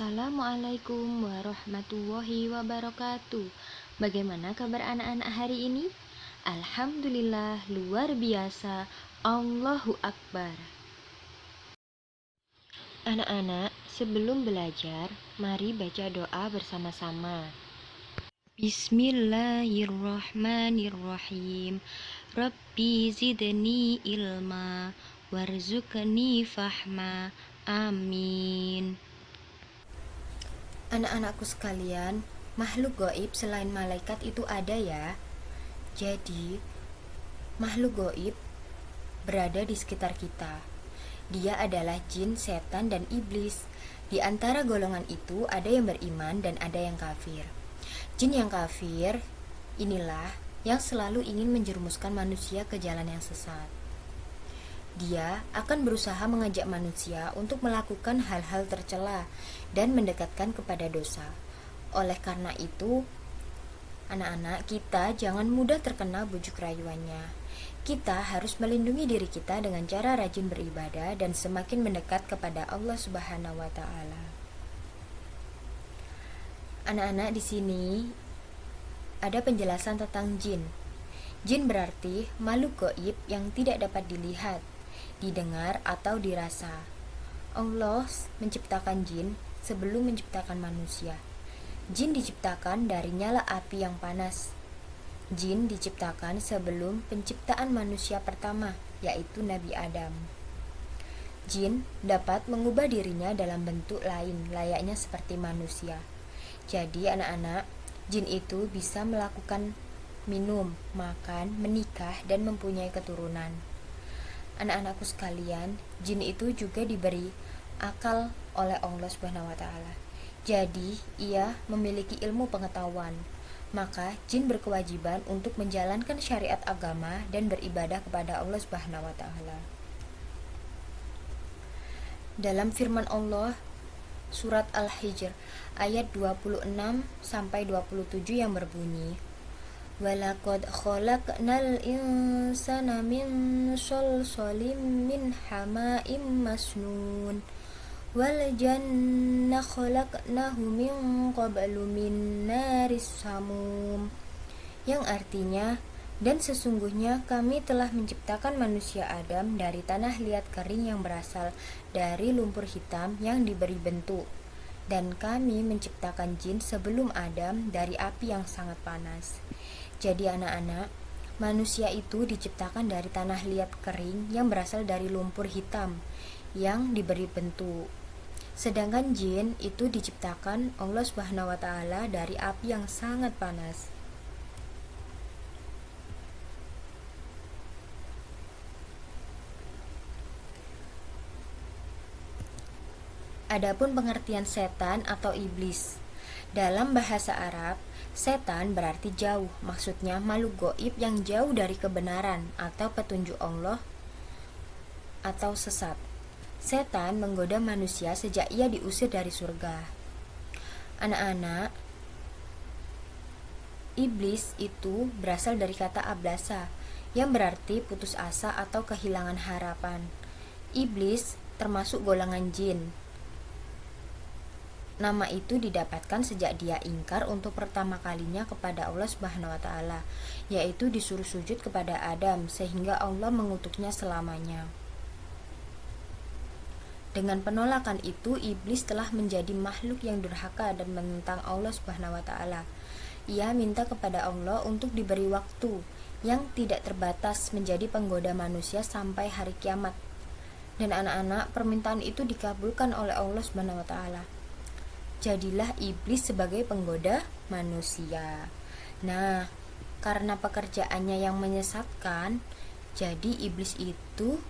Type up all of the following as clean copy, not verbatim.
Assalamualaikum warahmatullahi wabarakatuh. Bagaimana kabar anak-anak hari ini? Alhamdulillah, luar biasa. Allahu Akbar. Anak-anak, sebelum belajar, mari baca doa bersama-sama. Bismillahirrahmanirrahim. Rabbi zidni ilma warzuqni fahma. Amin. Anak-anakku sekalian, makhluk gaib selain malaikat itu ada ya. Jadi, makhluk gaib berada di sekitar kita. Dia adalah jin, setan, dan iblis. Di antara golongan itu ada yang beriman dan ada yang kafir. Jin yang kafir inilah yang selalu ingin menjerumuskan manusia ke jalan yang sesat. Dia akan berusaha mengajak manusia untuk melakukan hal-hal tercela dan mendekatkan kepada dosa. Oleh karena itu, anak-anak, kita jangan mudah terkena bujuk rayuannya. Kita harus melindungi diri kita dengan cara rajin beribadah dan semakin mendekat kepada Allah Subhanahu wa taala. Anak-anak, di sini ada penjelasan tentang jin. Jin berarti makhluk gaib yang tidak dapat dilihat, didengar, atau dirasa. Allah menciptakan jin sebelum menciptakan manusia. Jin diciptakan dari nyala api yang panas. Jin diciptakan sebelum penciptaan manusia pertama, yaitu Nabi Adam. Jin dapat mengubah dirinya dalam bentuk lain, layaknya seperti manusia. Jadi anak-anak, jin itu bisa melakukan minum, makan, menikah, dan mempunyai keturunan. Anak-anakku sekalian, jin itu juga diberi akal oleh Allah Subhanahu wa taala. Jadi, ia memiliki ilmu pengetahuan. Maka, jin berkewajiban untuk menjalankan syariat agama dan beribadah kepada Allah Subhanahu wa taala. Dalam firman Allah surat Al-Hijr ayat 26 sampai 27 yang berbunyi, Walaqad khalaqnal insana min shalsalin min hama'im masnun wal janna khalaqnahu min qablu min naris samum, yang artinya, dan sesungguhnya kami telah menciptakan manusia Adam dari tanah liat kering yang berasal dari lumpur hitam yang diberi bentuk, dan kami menciptakan jin sebelum Adam dari api yang sangat panas. Jadi anak-anak, manusia itu diciptakan dari tanah liat kering yang berasal dari lumpur hitam yang diberi bentuk. Sedangkan jin itu diciptakan Allah Subhanahu wa taala dari api yang sangat panas. Adapun pengertian setan atau iblis. Dalam bahasa Arab, setan berarti jauh, maksudnya makhluk gaib yang jauh dari kebenaran atau petunjuk Allah atau sesat. Setan menggoda manusia sejak ia diusir dari surga. Anak-anak, iblis itu berasal dari kata ablasa, yang berarti putus asa atau kehilangan harapan. Iblis termasuk golongan jin. Nama itu didapatkan sejak dia ingkar untuk pertama kalinya kepada Allah Subhanahu wa taala, yaitu disuruh sujud kepada Adam sehingga Allah mengutuknya selamanya. Dengan penolakan itu, iblis telah menjadi makhluk yang durhaka dan menentang Allah Subhanahu wa taala. Ia minta kepada Allah untuk diberi waktu yang tidak terbatas menjadi penggoda manusia sampai hari kiamat. Dan anak-anak, permintaan itu dikabulkan oleh Allah Subhanahu wa taala. Jadilah iblis sebagai penggoda manusia. Nah, karena pekerjaannya yang menyesatkan, jadi iblis itu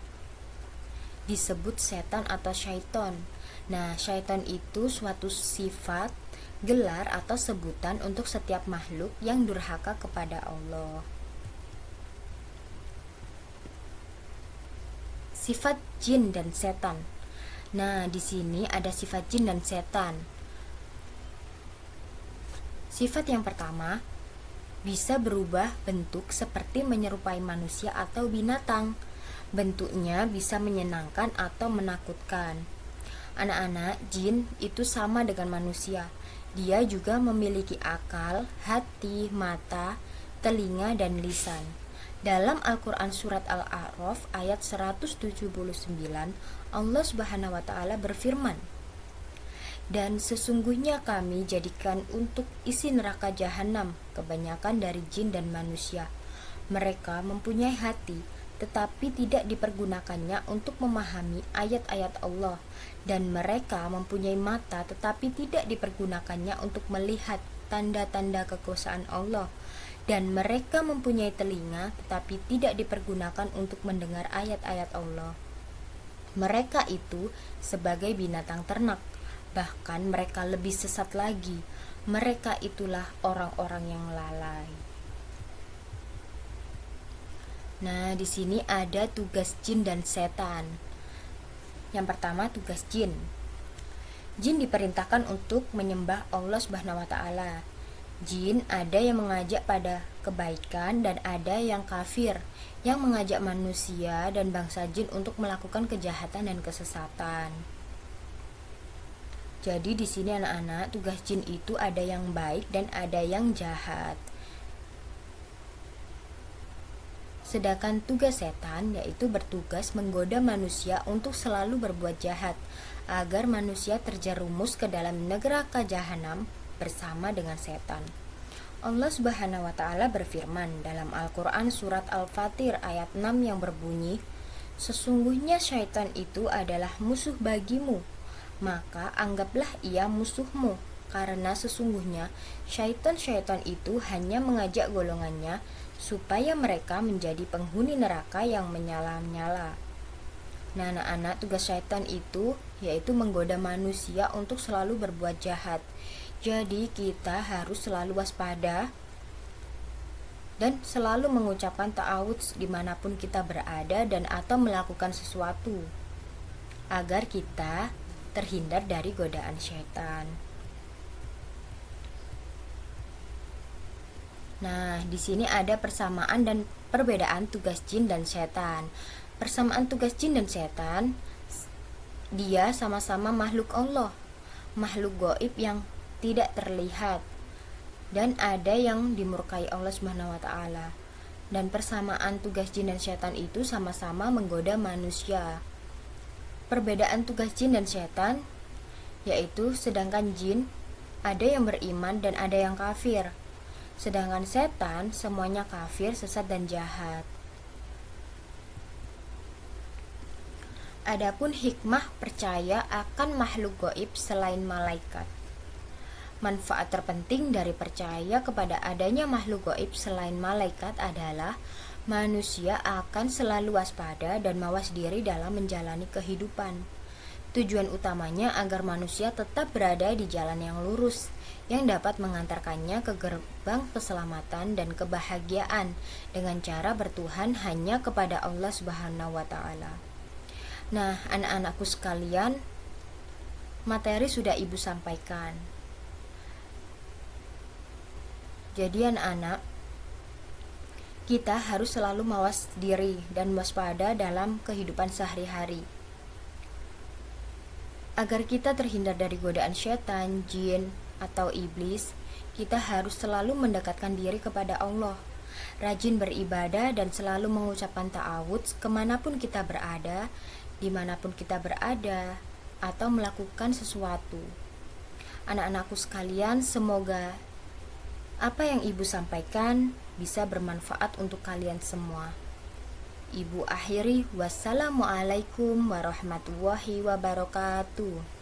disebut setan atau syaiton. Nah, syaiton itu suatu sifat, gelar atau sebutan untuk setiap makhluk yang durhaka kepada Allah. Sifat jin dan setan. Nah, di sini ada sifat jin dan setan. Sifat yang pertama, bisa berubah bentuk seperti menyerupai manusia atau binatang. Bentuknya bisa menyenangkan atau menakutkan. Anak-anak, jin itu sama dengan manusia. Dia juga memiliki akal, hati, mata, telinga, dan lisan. Dalam Al-Quran Surat Al-A'raf ayat 179, Allah Subhanahu wa Ta'ala berfirman, "Dan sesungguhnya kami jadikan untuk isi neraka jahanam kebanyakan dari jin dan manusia. Mereka mempunyai hati, tetapi tidak dipergunakannya untuk memahami ayat-ayat Allah, dan mereka mempunyai mata, tetapi tidak dipergunakannya untuk melihat tanda-tanda kekuasaan Allah, dan mereka mempunyai telinga, tetapi tidak dipergunakan untuk mendengar ayat-ayat Allah. Mereka itu sebagai binatang ternak, bahkan mereka lebih sesat lagi. Mereka itulah orang-orang yang lalai." Nah, di sini ada tugas jin dan setan. Yang pertama, tugas jin. Jin diperintahkan untuk menyembah Allah Subhanahu wa Ta'ala. Jin ada yang mengajak pada kebaikan dan ada yang kafir, yang mengajak manusia dan bangsa jin untuk melakukan kejahatan dan kesesatan. Jadi di sini anak-anak, tugas jin itu ada yang baik dan ada yang jahat. Sedangkan tugas setan yaitu bertugas menggoda manusia untuk selalu berbuat jahat, agar manusia terjerumus ke dalam neraka jahanam bersama dengan setan. Allah Subhanahu wa Ta'ala berfirman dalam Al-Quran Surat Al-Fatir ayat 6 yang berbunyi, "Sesungguhnya syaitan itu adalah musuh bagimu, maka anggaplah ia musuhmu, karena sesungguhnya syaitan-syaitan itu hanya mengajak golongannya supaya mereka menjadi penghuni neraka yang menyala-nyala." Nah, anak-anak, tugas syaitan itu yaitu menggoda manusia untuk selalu berbuat jahat. Jadi kita harus selalu waspada dan selalu mengucapkan ta'awudz dimanapun kita berada dan atau melakukan sesuatu, agar kita terhindar dari godaan syaitan. Nah, di sini ada persamaan dan perbedaan tugas jin dan setan. Persamaan tugas jin dan setan, dia sama-sama makhluk Allah, makhluk gaib yang tidak terlihat, dan ada yang dimurkai Allah Subhanahu wa Ta'ala. Dan persamaan tugas jin dan setan itu sama-sama menggoda manusia. Perbedaan tugas jin dan setan yaitu sedangkan jin ada yang beriman dan ada yang kafir. Sedangkan setan semuanya kafir, sesat dan jahat. Adapun hikmah percaya akan makhluk gaib selain malaikat. Manfaat terpenting dari percaya kepada adanya makhluk gaib selain malaikat adalah manusia akan selalu waspada dan mawas diri dalam menjalani kehidupan. Tujuan utamanya agar manusia tetap berada di jalan yang lurus, yang dapat mengantarkannya ke gerbang keselamatan dan kebahagiaan dengan cara bertuhan hanya kepada Allah Subhanahu wa Ta'ala. Nah, anak-anakku sekalian, materi sudah Ibu sampaikan. Jadi anak-anak, kita harus selalu mawas diri dan waspada dalam kehidupan sehari-hari, agar kita terhindar dari godaan syaitan, jin, atau iblis. Kita harus selalu mendekatkan diri kepada Allah, rajin beribadah dan selalu mengucapkan ta'awudz kemanapun kita berada, dimanapun kita berada, atau melakukan sesuatu. Anak-anakku sekalian, semoga apa yang Ibu sampaikan bisa bermanfaat untuk kalian semua. Ibu akhiri, wassalamualaikum warahmatullahi wabarakatuh.